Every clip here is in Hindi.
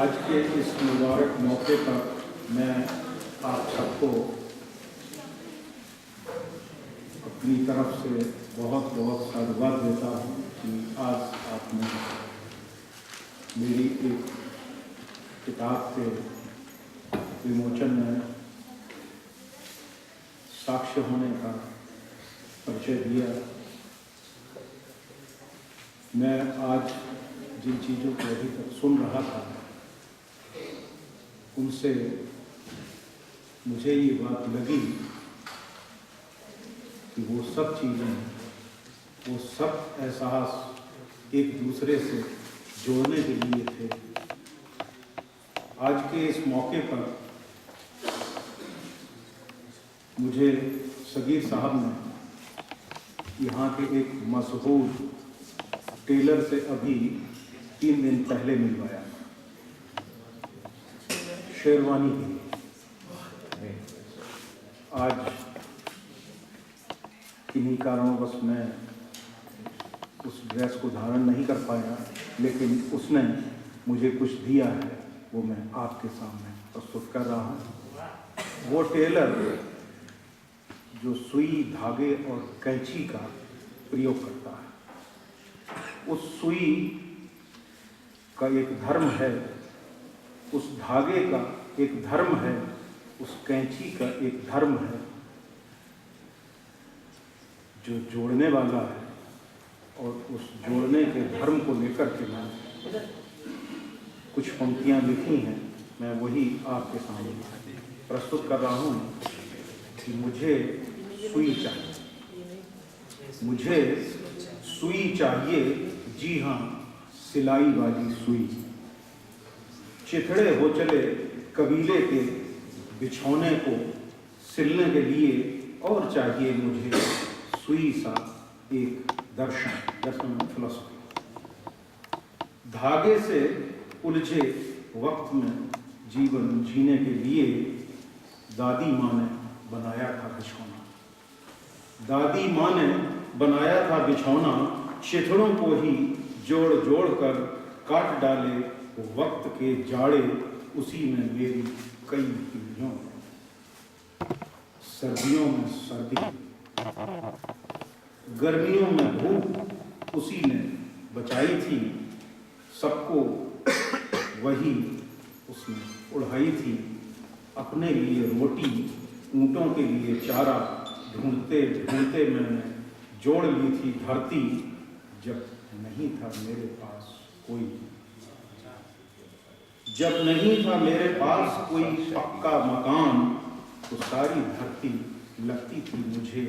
आज के इस मुबारक मौके पर मैं आप सबको अपनी तरफ से बहुत बहुत साधुवाद देता हूँ कि आज आपने मेरी एक किताब के विमोचन में साक्ष्य होने का परिचय दिया। मैं आज जिन चीज़ों को अभी तक सुन रहा था उनसे मुझे ये बात लगी कि वो सब चीज़ें, वो सब एहसास एक दूसरे से जोड़ने के लिए थे। आज के इस मौके पर मुझे सगीर साहब ने यहाँ के एक मशहूर टेलर से अभी 3 दिन पहले मिलवाया, शेरवानी की। आज किन्हीं कारणवश मैं उस ड्रेस को धारण नहीं कर पाया, लेकिन उसने मुझे कुछ दिया है, वो मैं आपके सामने प्रस्तुत कर रहा हूँ। वो टेलर जो सुई, धागे और कैंची का प्रयोग करता है, उस सुई का एक धर्म है, उस धागे का एक धर्म है, उस कैंची का एक धर्म है। जो जोड़ने वाला है और उस जोड़ने के धर्म को लेकर के मैं कुछ पंक्तियां लिखी हैं, मैं वही आपके सामने प्रस्तुत कर रहा हूँ कि मुझे सुई चाहिए, मुझे सुई चाहिए, जी हाँ, सिलाई वाली सुई। चिथड़े हो चले कबीले के बिछौने को सिलने के लिए, और चाहिए मुझे सुई सा एक दर्शन फिलॉसफी। धागे से उलझे वक्त में जीवन जीने के लिए दादी माँ ने बनाया था बिछौना, दादी माँ ने बनाया था बिछौना। चिथड़ों को ही जोड़ जोड़ कर काट डाले वक्त के जाड़े, उसी में मेरी कई पीढ़ियों। सर्दियों में सर्दी, गर्मियों में धूप, उसी ने बचाई थी। सबको वही उसने उड़ाई थी। अपने लिए रोटी, ऊँटों के लिए चारा, ढूंढते ढूंढते मैंने जोड़ ली थी धरती। जब नहीं था मेरे पास कोई, जब नहीं था मेरे पास कोई पक्का मकान, तो सारी धरती लगती थी मुझे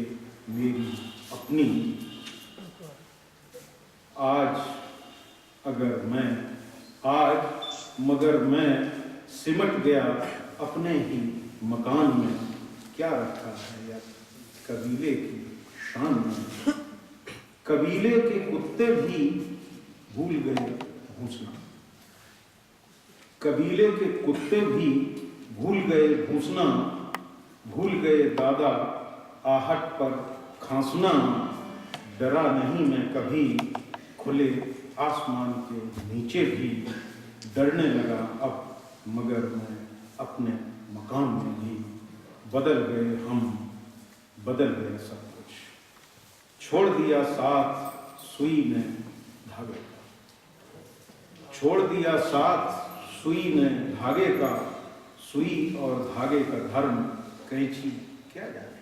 मेरी अपनी। आज मगर मैं सिमट गया अपने ही मकान में। क्या रखा है यार कबीले की शान में। कबीले के कुत्ते भी भूल गए भूसना, कबीले के कुत्ते भी भूल गए भूसना। भूल गए दादा आहट पर खांसना। डरा नहीं मैं कभी खुले आसमान के नीचे भी। डरने लगा अब मगर मैं अपने मकान में भी। बदल गए हम, बदल गए सब कुछ। छोड़ दिया साथ सुई ने धागे का, छोड़ दिया साथ सुई ने धागे का। सुई और धागे का धर्म कैंची क्या जाने।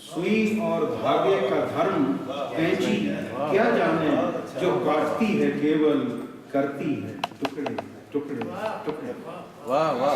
सुई और धागे का धर्म कैंची क्या जाने। जो काटती है केवल करती है टुकड़े टुकड़े टुकड़े। वाह वाह।